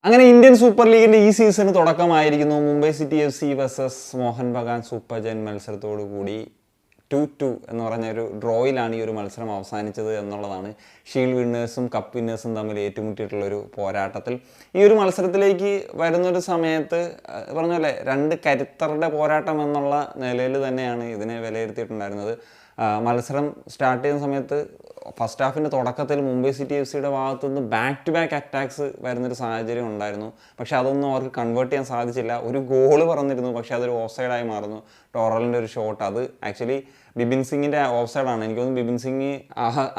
അങ്ങനെ Indian super ലീഗിന്റെ ഈ സീസണ് തുടക്കമായിരിക്കുന്നു. Mumbai city FC vs Mohun Bagan super giant മത്സരത്തോടു കൂടി 2-2 എന്ന് പറഞ്ഞ ഒരു ഡ്രോയിലാണ് ഈ ഒരു മത്സരം അവസാനിച്ചത് എന്നുള്ളതാണ്. ഷീൽഡ് വിന്നേഴ്സും കപ്പ് വിന്നേഴ്സും തമ്മിൽ ഏറ്റുമുട്ടിയിട്ടുള്ളൊരു പോരാട്ടത്തിൽ ഈ ഒരു മത്സരത്തിലേക്ക് വരുന്നൊരു സമയത്ത് പറഞ്ഞ പോലെ രണ്ട് കരുത്തരുടെ പോരാട്ടം എന്നുള്ള നിലയിൽ തന്നെയാണ് ഇതിനെ വിലയിരുത്തിയിട്ടുണ്ടായിരുന്നത്. മത്സരം സ്റ്റാർട്ട് ചെയ്യുന്ന സമയത്ത് ഫസ്റ്റ് ഹാഫിൻ്റെ തുടക്കത്തിൽ മുംബൈ സിറ്റി FCയുടെ ഭാഗത്തു നിന്ന് ബാക്ക് ടു ബാക്ക് അറ്റാക്സ് വരുന്നൊരു സാഹചര്യം ഉണ്ടായിരുന്നു. പക്ഷേ അതൊന്നും അവർക്ക് കൺവേർട്ട് ചെയ്യാൻ സാധിച്ചില്ല. ഒരു ഗോള് പറഞ്ഞിരുന്നു, പക്ഷേ അതൊരു ഓഫ് സൈഡായി മാറുന്നു. ടോറലിൻ്റെ ഒരു ഷോട്ട്, അത് ആക്ച്വലി ബിപിൻ സിംഗിൻ്റെ ഓഫ് സൈഡാണ്. എനിക്ക് തോന്നുന്നു ബിപിൻ സിംഗ്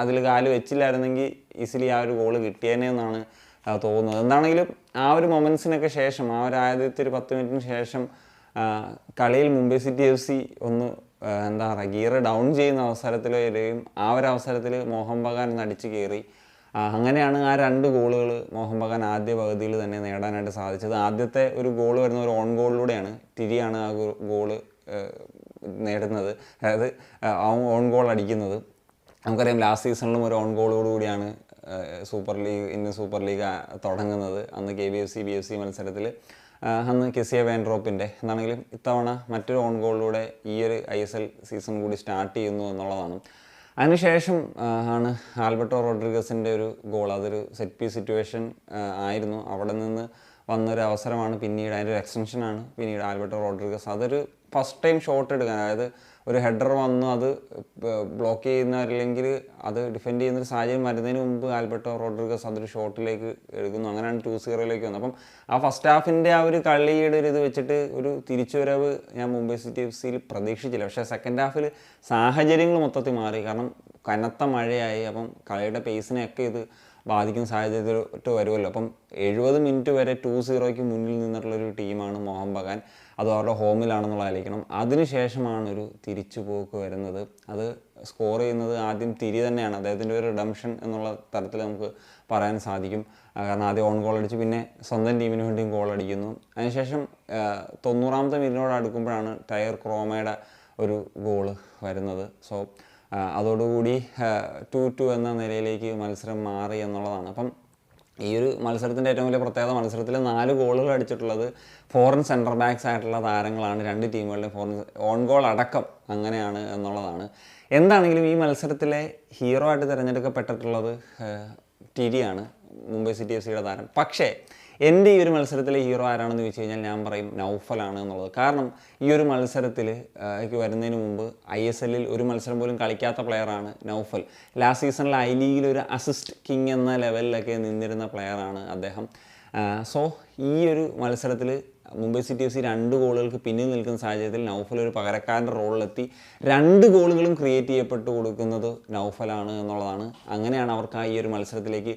അതിൽ കാല് വെച്ചില്ലായിരുന്നെങ്കിൽ ഈസിലി ആ ഒരു ഗോള് കിട്ടിയേനെ എന്നാണ് തോന്നുന്നത്. എന്താണെങ്കിലും ആ ഒരു മൊമെൻറ്റ്സിനൊക്കെ ശേഷം, ആ ഒരു ആദ്യത്തെ ഒരു 10 മിനിറ്റിന് ശേഷം കളിയിൽ മുംബൈ സിറ്റി FC ഒന്ന് എന്താ പറയുക, ഗിയർ ഡൗൺ ചെയ്യുന്ന അവസരത്തിൽ വരികയും ആ ഒരു അവസരത്തിൽ മോഹൻ ബഗാൻ അടിച്ചു കയറി. അങ്ങനെയാണ് ആ 2 ഗോളുകൾ മോഹൻ ബഗാൻ ആദ്യ പകുതിയിൽ തന്നെ നേടാനായിട്ട് സാധിച്ചത്. ആദ്യത്തെ ഒരു ഗോൾ വരുന്ന ഒരു ഓൺ ഗോളിലൂടെയാണ്. ടിരിയാണ് ആ ഗോള് നേടുന്നത്, അതായത് ആ ഓൺ ഗോൾ അടിക്കുന്നത്. നമുക്കറിയാം ലാസ്റ്റ് സീസണിലും ഒരു ഓൺ ഗോളോടുകൂടിയാണ് ഇന്ത്യൻ സൂപ്പർ ലീഗ് തുടങ്ങുന്നത്. അന്ന് KBFC BFC മത്സരത്തിൽ അന്ന് കെസിയ വാൻഡ്രോപ്പിൻ്റെ. എന്താണെങ്കിലും ഇത്തവണ മറ്റൊരു ഓൺ ഗോളിലൂടെ ഈ ഒരു ISL സീസൺ കൂടി സ്റ്റാർട്ട് ചെയ്യുന്നു എന്നുള്ളതാണ്. അതിനുശേഷം ആണ് ആൽബർട്ടോ റോഡ്രിഗസിൻ്റെ ഒരു ഗോൾ. അതൊരു സെറ്റ് പീസ് സിറ്റുവേഷൻ ആയിരുന്നു. അവിടെ നിന്ന് വന്നൊരു അവസരമാണ് പിന്നീട്, അതിൻ്റെ ഒരു എക്സ്റ്റൻഷനാണ് പിന്നീട് ആൽബർട്ടോ റോഡ്രിഗസ് അതൊരു ഫസ്റ്റ് ടൈം ഷോട്ട് എടുക്കാൻ, അതായത് ഒരു ഹെഡർ വന്നു അത് ബ്ലോക്ക് ചെയ്യുന്നവരില്ലെങ്കിൽ അത് ഡിഫെൻഡ് ചെയ്യുന്നൊരു സാഹചര്യം വരുന്നതിന് മുമ്പ് ആൽബർട്ടോ റോഡ്രിഗസ് അതൊരു ഷോട്ടിലേക്ക് എടുക്കുന്നു. അങ്ങനെയാണ് 2-0 വന്നത്. അപ്പം ആ ഫസ്റ്റ് ഹാഫിൻ്റെ ആ ഒരു കളിയുടെ ഒരു ഇത് വെച്ചിട്ട് ഒരു തിരിച്ചുവരവ് ഞാൻ മുംബൈ സിറ്റി FCയിൽ പ്രതീക്ഷിച്ചില്ല. പക്ഷേ സെക്കൻഡ് ഹാഫിൽ സാഹചര്യങ്ങൾ മൊത്തത്തിൽ മാറി. കാരണം കനത്ത മഴയായി. അപ്പം കളിയുടെ പേസിനെയൊക്കെ ഇത് ബാധിക്കുന്ന സാഹചര്യത്തിലോട്ട് വരുമല്ലോ. അപ്പം 70 മിനിറ്റ് വരെ 2-0 മുന്നിൽ നിന്നിട്ടുള്ളൊരു ടീമാണ് മോഹൻ ബഗാൻ. അത് അവരുടെ ഹോമിലാണെന്നുള്ള ആലോചിക്കണം. അതിനുശേഷമാണ് ഒരു തിരിച്ചുപോക്ക് വരുന്നത്. അത് സ്കോർ ചെയ്യുന്നത് ആദ്യം തിരി തന്നെയാണ്. അദ്ദേഹത്തിൻ്റെ ഒരു റിഡംഷൻ എന്നുള്ള തരത്തിൽ നമുക്ക് പറയാൻ സാധിക്കും. കാരണം ആദ്യം ഓൺ ഗോൾ അടിച്ച് പിന്നെ സ്വന്തം ടീമിന് വേണ്ടിയും ഗോൾ അടിക്കുന്നു. അതിനുശേഷം 90ാമത്തെ മിനിറ്റിനോട് അടുക്കുമ്പോഴാണ് ടയർ ക്രോമയുടെ ഒരു ഗോള് വരുന്നത്. സോ അതോടുകൂടി 2-2 എന്ന നിലയിലേക്ക് മത്സരം മാറി എന്നുള്ളതാണ്. അപ്പം ഈ ഒരു മത്സരത്തിൻ്റെ ഏറ്റവും വലിയ പ്രത്യേകത, മത്സരത്തിൽ 4 ഗോളുകൾ അടിച്ചിട്ടുള്ളത് ഫോറിൻ സെൻറ്റർ ബാക്സ് ആയിട്ടുള്ള താരങ്ങളാണ്. 2 ടീമുകളുടെയും ഫോറിൻ ഓൺ ഗോൾ അടക്കം അങ്ങനെയാണ് എന്നുള്ളതാണ്. എന്താണെങ്കിലും ഈ മത്സരത്തിലെ ഹീറോ ആയിട്ട് തിരഞ്ഞെടുക്കപ്പെട്ടിട്ടുള്ളത് ടിരിയാണ്, മുംബൈ സിറ്റി FCയുടെ താരം. പക്ഷേ എൻ്റെ ഈ ഒരു മത്സരത്തിലെ ഹീറോ ആരാണെന്ന് ചോദിച്ചു കഴിഞ്ഞാൽ ഞാൻ പറയും നൗഫലാണ് എന്നുള്ളത്. കാരണം ഈ ഒരു മത്സരത്തിൽ വരുന്നതിന് മുമ്പ് ISLൽ ഒരു മത്സരം പോലും കളിക്കാത്ത പ്ലെയറാണ് നൗഫൽ. ലാസ്റ്റ് സീസണിൽ I ലീഗിൽ ഒരു അസിസ്റ്റ് കിങ് എന്ന ലെവലിലൊക്കെ നിന്നിരുന്ന പ്ലെയറാണ് അദ്ദേഹം. സോ ഈ ഒരു മത്സരത്തിൽ മുംബൈ സിറ്റി FC 2 ഗോളുകൾക്ക് പിന്നിൽ നിൽക്കുന്ന സാഹചര്യത്തിൽ നൗഫൽ ഒരു പകരക്കാരൻ്റെ റോളിലെത്തി 2 ഗോളുകളും ക്രിയേറ്റ് ചെയ്യപ്പെട്ട് കൊടുക്കുന്നത് നൗഫലാണ് എന്നുള്ളതാണ്. അങ്ങനെയാണ് അവർക്ക് ഈ ഒരു മത്സരത്തിലേക്ക്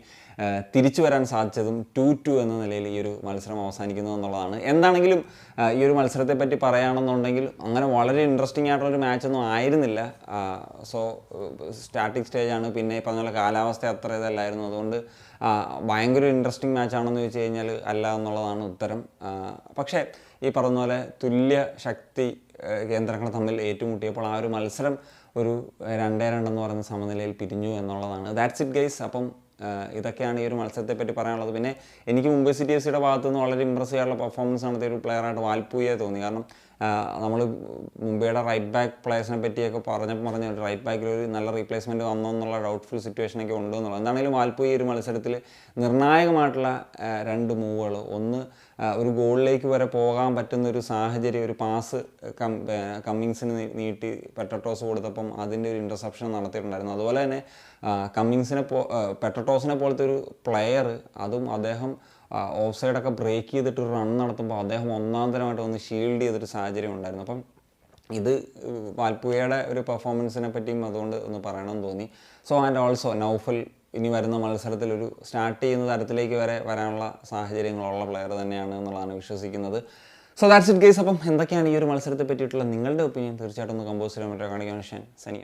തിരിച്ചു വരാൻ സാധിച്ചതും 2-2 എന്ന നിലയിൽ ഈ ഒരു മത്സരം അവസാനിക്കുന്നു എന്നുള്ളതാണ്. എന്താണെങ്കിലും ഈ ഒരു മത്സരത്തെ പറ്റി പറയുകയാണെന്നുണ്ടെങ്കിൽ അങ്ങനെ വളരെ ഇൻട്രസ്റ്റിംഗ് ആയിട്ടുള്ളൊരു മാച്ചൊന്നും ആയിരുന്നില്ല. സോ സ്റ്റാർട്ടിംഗ് സ്റ്റേജാണ്. പിന്നെ ഇപ്പം നല്ല കാലാവസ്ഥ അത്ര ഇതല്ലായിരുന്നു. അതുകൊണ്ട് ഭയങ്കര ഇൻട്രസ്റ്റിംഗ് മാച്ചാണെന്ന് ചോദിച്ചു കഴിഞ്ഞാൽ അല്ല എന്നുള്ളതാണ് ഉത്തരം. പക്ഷേ ഈ പറഞ്ഞ പോലെ തുല്യ ശക്തി കേന്ദ്രങ്ങൾ തമ്മിൽ ഏറ്റുമുട്ടിയപ്പോൾ ആ ഒരു മത്സരം ഒരു 2-2 എന്ന് പറയുന്ന സമനിലയിൽ പിരിഞ്ഞു എന്നുള്ളതാണ്. That's it guys. അപ്പം ഇതൊക്കെയാണ് ഈ ഒരു മത്സരത്തെപ്പറ്റി പറയാനുള്ളത്. പിന്നെ എനിക്ക് മുംബൈ സിറ്റി FCയുടെ ഭാഗത്തു നിന്ന് വളരെ ഇമ്പ്രസീവ് ആയിട്ടുള്ള പെർഫോമൻസ് നടത്തിയ ഒരു പ്ലെയറായിട്ട് വാൽപൂയെ തോന്നി. കാരണം നമ്മൾ മുംബൈയുടെ റൈറ്റ് ബാക്ക് പ്ലേയേഴ്സിനെ പറ്റിയൊക്കെ പറഞ്ഞ റൈറ്റ് ബാക്കിൽ ഒരു നല്ല റീപ്ലേസ്മെൻറ്റ് വന്നോ എന്നുള്ള ഡൗട്ട്ഫുൾ സിറ്റുവേഷനൊക്കെ ഉണ്ട് എന്നുള്ളത്. എന്താണെങ്കിലും വാൽപൂയി ഒരു മത്സരത്തിൽ നിർണായകമായിട്ടുള്ള 2 മൂവുകൾ, ഒന്ന് ഒരു ഗോളിലേക്ക് വരെ പോകാൻ പറ്റുന്നൊരു സാഹചര്യം, ഒരു പാസ് കമ്മിങ്സിന് നീട്ടി പെട്രട്ടോസ് കൊടുത്തപ്പം അതിൻ്റെ ഒരു ഇൻ്റർസെപ്ഷൻ നടത്തിയിട്ടുണ്ടായിരുന്നു. അതുപോലെ തന്നെ പെട്രട്ടോസിനെ പോലത്തെ ഒരു പ്ലെയർ, അതും അദ്ദേഹം ഓഫ് സൈഡൊക്കെ ബ്രേക്ക് ചെയ്തിട്ട് ഒരു റൺ നടത്തുമ്പോൾ അദ്ദേഹം ഒന്നാം തരമായിട്ട് ഒന്ന് ഷീൽഡ് ചെയ്തിട്ട് സാഹചര്യം ഉണ്ടായിരുന്നു. അപ്പം ഇത് വാൽപൂയയുടെ ഒരു പെർഫോമൻസിനെ പറ്റിയും അതുകൊണ്ട് ഒന്ന് പറയണമെന്ന് തോന്നി. സോ ആൻഡ് ഓൾസോ നൗഫൽ ഇനി വരുന്ന മത്സരത്തിൽ ഒരു സ്റ്റാർട്ട് ചെയ്യുന്ന തരത്തിലേക്ക് വരെ വരാനുള്ള സാഹചര്യങ്ങളുള്ള പ്ലെയർ തന്നെയാണ് എന്നുള്ളതാണ് വിശ്വസിക്കുന്നത്. So that's it guys. അപ്പം എന്തൊക്കെയാണ് ഈ ഒരു മത്സരത്തെ പറ്റിയിട്ടുള്ള നിങ്ങളുടെ ഒപ്പീനിയൻ തീർച്ചയായിട്ടും ഒന്ന് കമ്പോസ് ചെയ്യാൻ പറ്റുക കാണിക്കാൻ സനിയ.